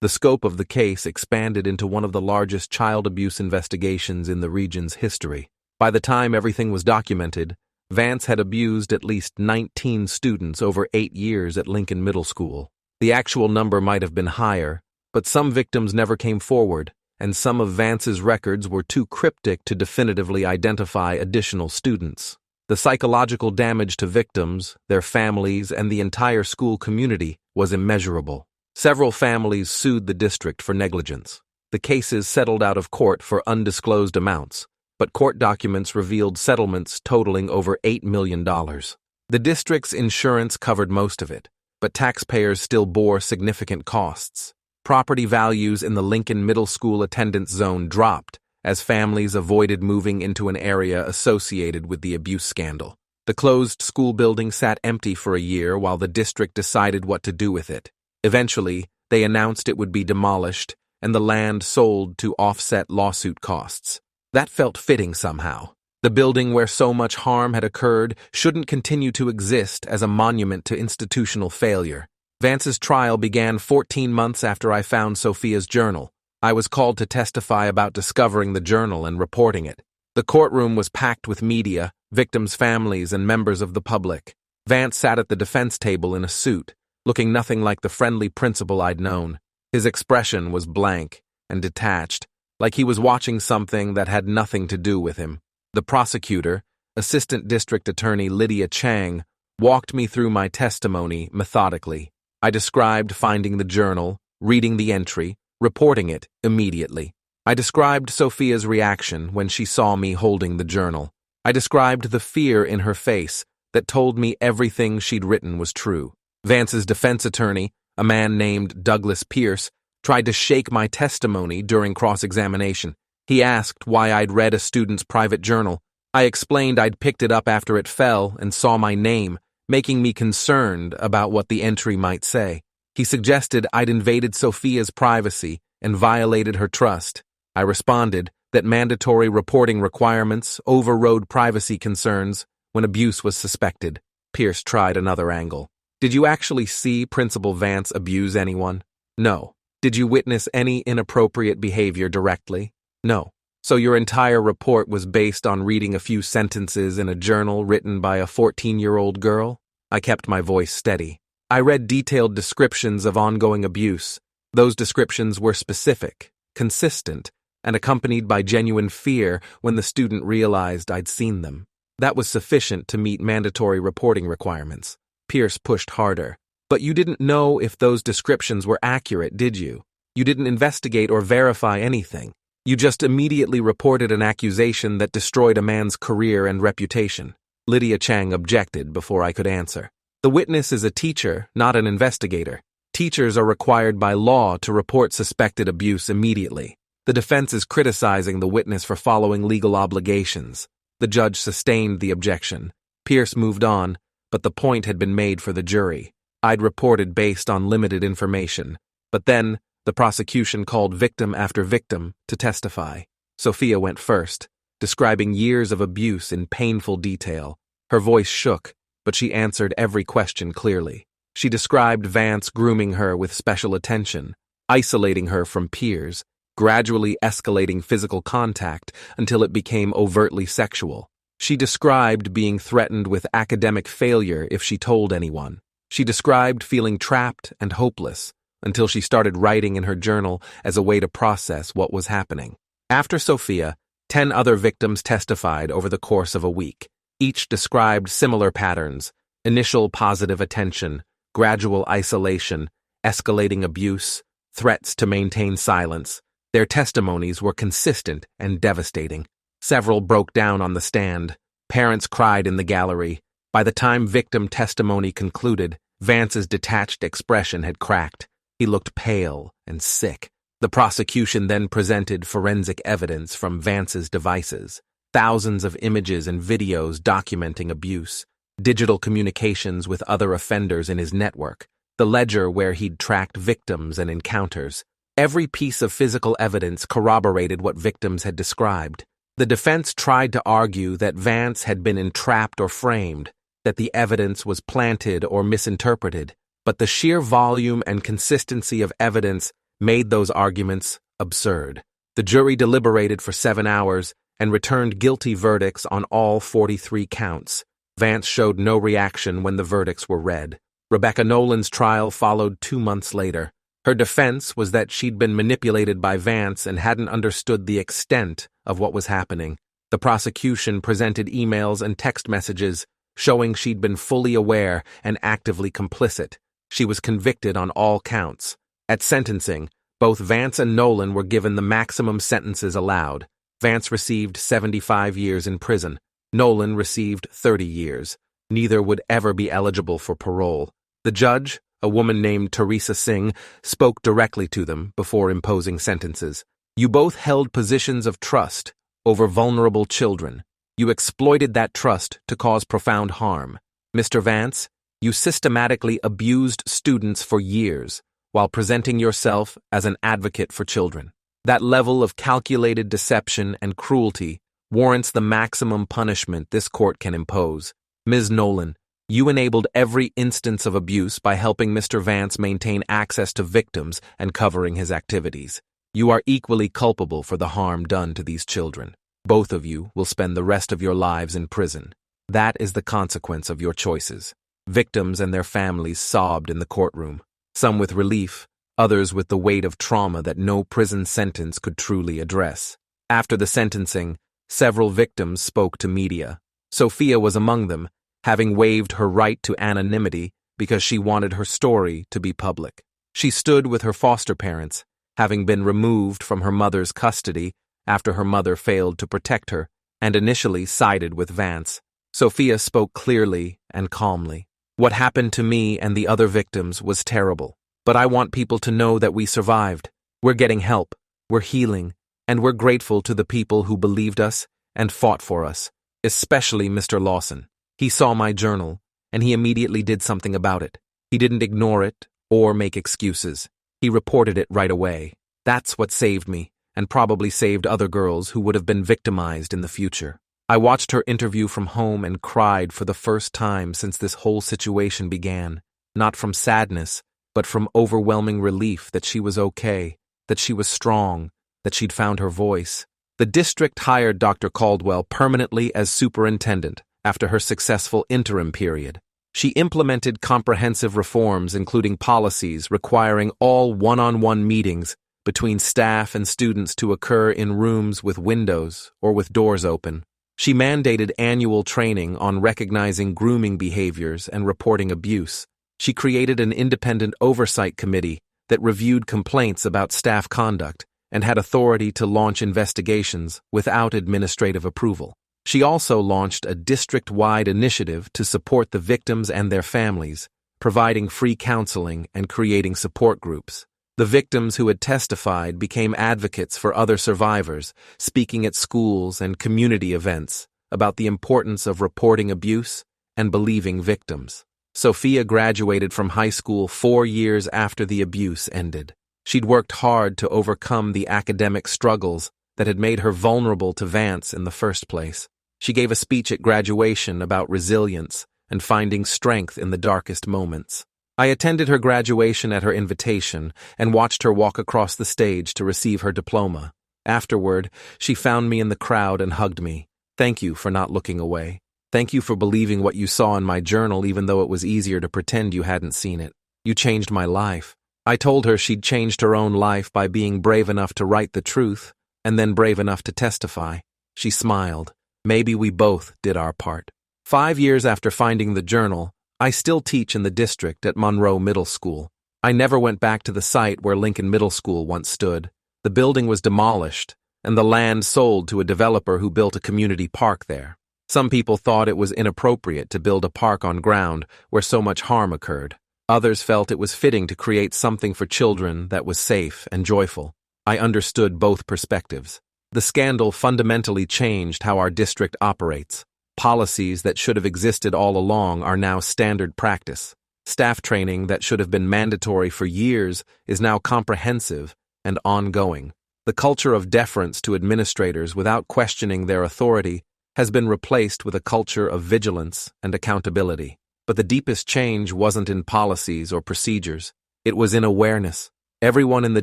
S1: The scope of the case expanded into one of the largest child abuse investigations in the region's history. By the time everything was documented, Vance had abused at least 19 students over 8 years at Lincoln Middle School. The actual number might have been higher, but some victims never came forward, and some of Vance's records were too cryptic to definitively identify additional students. The psychological damage to victims, their families, and the entire school community was immeasurable. Several families sued the district for negligence. The cases settled out of court for undisclosed amounts, but court documents revealed settlements totaling over $8 million. The district's insurance covered most of it, but taxpayers still bore significant costs. Property values in the Lincoln Middle School attendance zone dropped as families avoided moving into an area associated with the abuse scandal. The closed school building sat empty for a year while the district decided what to do with it. Eventually, they announced it would be demolished and the land sold to offset lawsuit costs. That felt fitting somehow. The building where so much harm had occurred shouldn't continue to exist as a monument to institutional failure. Vance's trial began 14 months after I found Sophia's journal. I was called to testify about discovering the journal and reporting it. The courtroom was packed with media, victims' families, and members of the public. Vance sat at the defense table in a suit, looking nothing like the friendly principal I'd known. His expression was blank and detached, like he was watching something that had nothing to do with him. The prosecutor, Assistant District Attorney Lydia Chang, walked me through my testimony methodically. I described finding the journal, reading the entry, reporting it immediately. I described Sophia's reaction when she saw me holding the journal. I described the fear in her face that told me everything she'd written was true. Vance's defense attorney, a man named Douglas Pierce, tried to shake my testimony during cross-examination. He asked why I'd read a student's private journal. I explained I'd picked it up after it fell and saw my name, making me concerned about what the entry might say. He suggested I'd invaded Sophia's privacy and violated her trust. I responded that mandatory reporting requirements overrode privacy concerns when abuse was suspected. Pierce tried another angle. Did you actually see Principal Vance abuse anyone? No. Did you witness any inappropriate behavior directly? No. So your entire report was based on reading a few sentences in a journal written by a 14-year-old girl? I kept my voice steady. I read detailed descriptions of ongoing abuse. Those descriptions were specific, consistent, and accompanied by genuine fear when the student realized I'd seen them. That was sufficient to meet mandatory reporting requirements. Pierce pushed harder. But you didn't know if those descriptions were accurate, did you? You didn't investigate or verify anything. You just immediately reported an accusation that destroyed a man's career and reputation. Lydia Chang objected before I could answer. The witness is a teacher, not an investigator. Teachers are required by law to report suspected abuse immediately. The defense is criticizing the witness for following legal obligations. The judge sustained the objection. Pierce moved on, but the point had been made for the jury. I'd reported based on limited information, but then the prosecution called victim after victim to testify. Sophia went first, describing years of abuse in painful detail. Her voice shook, but she answered every question clearly. She described Vance grooming her with special attention, isolating her from peers, gradually escalating physical contact until it became overtly sexual. She described being threatened with academic failure if she told anyone. She described feeling trapped and hopeless until she started writing in her journal as a way to process what was happening. After Sophia, 10 other victims testified over the course of a week. Each described similar patterns: initial positive attention, gradual isolation, escalating abuse, threats to maintain silence. Their testimonies were consistent and devastating. Several broke down on the stand. Parents cried in the gallery. By the time victim testimony concluded, Vance's detached expression had cracked. He looked pale and sick. The prosecution then presented forensic evidence from Vance's devices, thousands of images and videos documenting abuse, digital communications with other offenders in his network, the ledger where he'd tracked victims and encounters. Every piece of physical evidence corroborated what victims had described. The defense tried to argue that Vance had been entrapped or framed, that the evidence was planted or misinterpreted, but the sheer volume and consistency of evidence made those arguments absurd. The jury deliberated for 7 hours and returned guilty verdicts on all 43 counts. Vance showed no reaction when the verdicts were read. Rebecca Nolan's trial followed 2 months later. Her defense was that she'd been manipulated by Vance and hadn't understood the extent of what was happening. The prosecution presented emails and text messages showing she'd been fully aware and actively complicit. She was convicted on all counts. At sentencing, both Vance and Nolan were given the maximum sentences allowed. Vance received 75 years in prison. Nolan received 30 years. Neither would ever be eligible for parole. The judge, a woman named Teresa Singh, spoke directly to them before imposing sentences. You both held positions of trust over vulnerable children. You exploited that trust to cause profound harm. Mr. Vance, you systematically abused students for years while presenting yourself as an advocate for children. That level of calculated deception and cruelty warrants the maximum punishment this court can impose. Ms. Nolan, you enabled every instance of abuse by helping Mr. Vance maintain access to victims and covering his activities. You are equally culpable for the harm done to these children. Both of you will spend the rest of your lives in prison. That is the consequence of your choices. Victims and their families sobbed in the courtroom, some with relief, others with the weight of trauma that no prison sentence could truly address. After the sentencing, several victims spoke to media. Sophia was among them, having waived her right to anonymity because she wanted her story to be public. She stood with her foster parents, having been removed from her mother's custody after her mother failed to protect her, and initially sided with Vance. Sophia spoke clearly and calmly. What happened to me and the other victims was terrible, but I want people to know that we survived. We're getting help, we're healing, and we're grateful to the people who believed us and fought for us, especially Mr. Lawson. He saw my journal, and he immediately did something about it. He didn't ignore it or make excuses. He reported it right away. That's what saved me, and probably saved other girls who would have been victimized in the future. I watched her interview from home and cried for the first time since this whole situation began, not from sadness, but from overwhelming relief that she was okay, that she was strong, that she'd found her voice. The district hired Dr. Caldwell permanently as superintendent after her successful interim period. She implemented comprehensive reforms, including policies requiring all one-on-one meetings between staff and students to occur in rooms with windows or with doors open. She mandated annual training on recognizing grooming behaviors and reporting abuse. She created an independent oversight committee that reviewed complaints about staff conduct and had authority to launch investigations without administrative approval. She also launched a district-wide initiative to support the victims and their families, providing free counseling and creating support groups. The victims who had testified became advocates for other survivors, speaking at schools and community events about the importance of reporting abuse and believing victims. Sophia graduated from high school 4 years after the abuse ended. She'd worked hard to overcome the academic struggles that had made her vulnerable to Vance in the first place. She gave a speech at graduation about resilience and finding strength in the darkest moments. I attended her graduation at her invitation and watched her walk across the stage to receive her diploma. Afterward, she found me in the crowd and hugged me. Thank you for not looking away. Thank you for believing what you saw in my journal even though it was easier to pretend you hadn't seen it. You changed my life. I told her she'd changed her own life by being brave enough to write the truth and then brave enough to testify. She smiled. Maybe we both did our part. 5 years after finding the journal, I still teach in the district at Monroe Middle School. I never went back to the site where Lincoln Middle School once stood. The building was demolished, and the land sold to a developer who built a community park there. Some people thought it was inappropriate to build a park on ground where so much harm occurred. Others felt it was fitting to create something for children that was safe and joyful. I understood both perspectives. The scandal fundamentally changed how our district operates. Policies that should have existed all along are now standard practice. Staff training that should have been mandatory for years is now comprehensive and ongoing. The culture of deference to administrators without questioning their authority has been replaced with a culture of vigilance and accountability. But the deepest change wasn't in policies or procedures. It was in awareness. Everyone in the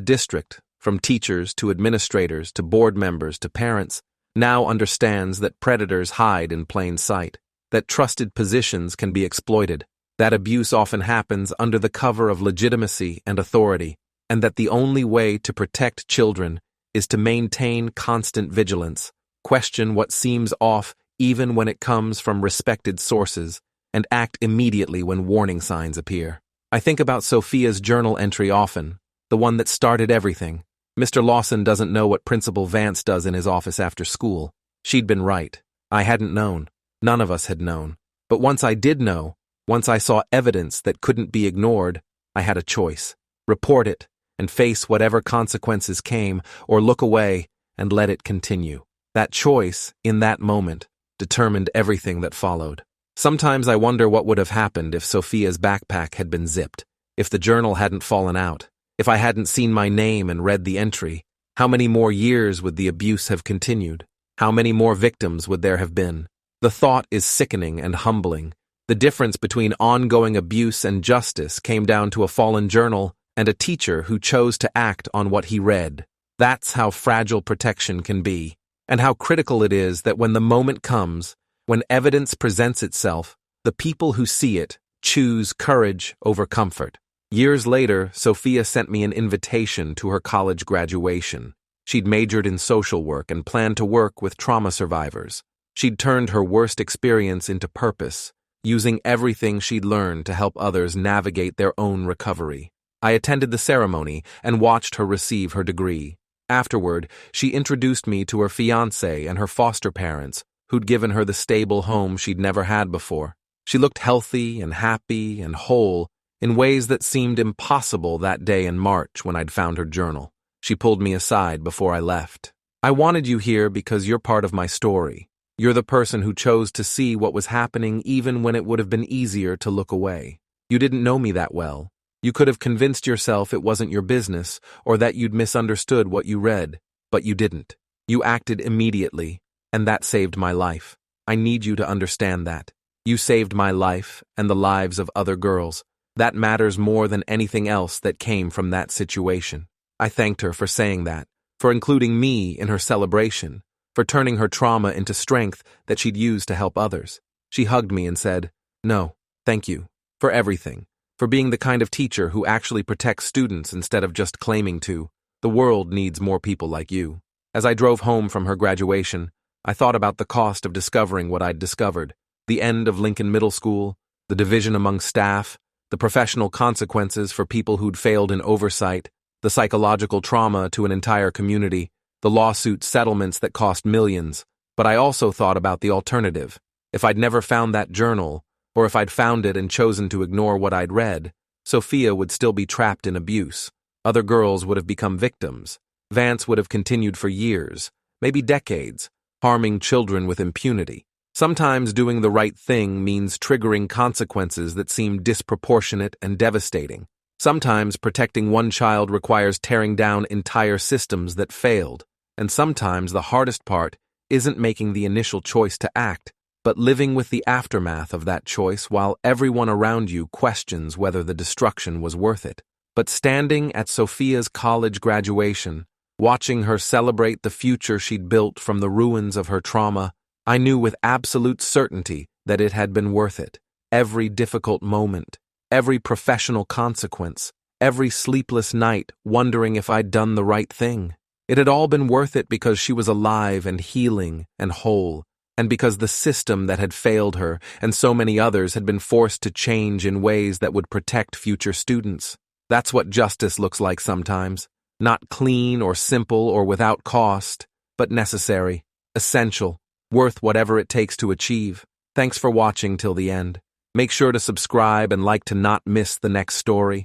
S1: district, from teachers to administrators to board members to parents, now understands that predators hide in plain sight, that trusted positions can be exploited, that abuse often happens under the cover of legitimacy and authority, and that the only way to protect children is to maintain constant vigilance, question what seems off even when it comes from respected sources, and act immediately when warning signs appear. I think about Sophia's journal entry often, the one that started everything. Mr. Lawson doesn't know what Principal Vance does in his office after school. She'd been right. I hadn't known. None of us had known. But once I did know, once I saw evidence that couldn't be ignored, I had a choice. Report it and face whatever consequences came, or look away and let it continue. That choice, in that moment, determined everything that followed. Sometimes I wonder what would have happened if Sophia's backpack had been zipped, if the journal hadn't fallen out, if I hadn't seen my name and read the entry. How many more years would the abuse have continued? How many more victims would there have been? The thought is sickening and humbling. The difference between ongoing abuse and justice came down to a fallen journal and a teacher who chose to act on what he read. That's how fragile protection can be, and how critical it is that when the moment comes, when evidence presents itself, the people who see it choose courage over comfort. Years later, Sophia sent me an invitation to her college graduation. She'd majored in social work and planned to work with trauma survivors. She'd turned her worst experience into purpose, using everything she'd learned to help others navigate their own recovery. I attended the ceremony and watched her receive her degree. Afterward, she introduced me to her fiancé and her foster parents, who'd given her the stable home she'd never had before. She looked healthy and happy and whole in ways that seemed impossible that day in March when I'd found her journal. She pulled me aside before I left. "I wanted you here because you're part of my story. You're the person who chose to see what was happening even when it would have been easier to look away. You didn't know me that well. You could have convinced yourself it wasn't your business or that you'd misunderstood what you read, but you didn't. You acted immediately, and that saved my life. I need you to understand that. You saved my life and the lives of other girls. That matters more than anything else that came from that situation." I thanked her for saying that, for including me in her celebration, for turning her trauma into strength that she'd use to help others. She hugged me and said, "No, thank you, for everything, for being the kind of teacher who actually protects students instead of just claiming to. The world needs more people like you." As I drove home from her graduation, I thought about the cost of discovering what I'd discovered, the end of Lincoln Middle School, the division among staff, the professional consequences for people who'd failed in oversight, the psychological trauma to an entire community, the lawsuit settlements that cost millions. But I also thought about the alternative. If I'd never found that journal, or if I'd found it and chosen to ignore what I'd read, Sophia would still be trapped in abuse. Other girls would have become victims. Vance would have continued for years, maybe decades, harming children with impunity. Sometimes doing the right thing means triggering consequences that seem disproportionate and devastating. Sometimes protecting one child requires tearing down entire systems that failed. And sometimes the hardest part isn't making the initial choice to act, but living with the aftermath of that choice while everyone around you questions whether the destruction was worth it. But standing at Sophia's college graduation, watching her celebrate the future she'd built from the ruins of her trauma, I knew with absolute certainty that it had been worth it. Every difficult moment, every professional consequence, every sleepless night wondering if I'd done the right thing. It had all been worth it because she was alive and healing and whole, and because the system that had failed her and so many others had been forced to change in ways that would protect future students. That's what justice looks like sometimes. Not clean or simple or without cost, but necessary, essential, worth whatever it takes to achieve. Thanks for watching till the end. Make sure to subscribe and like to not miss the next story.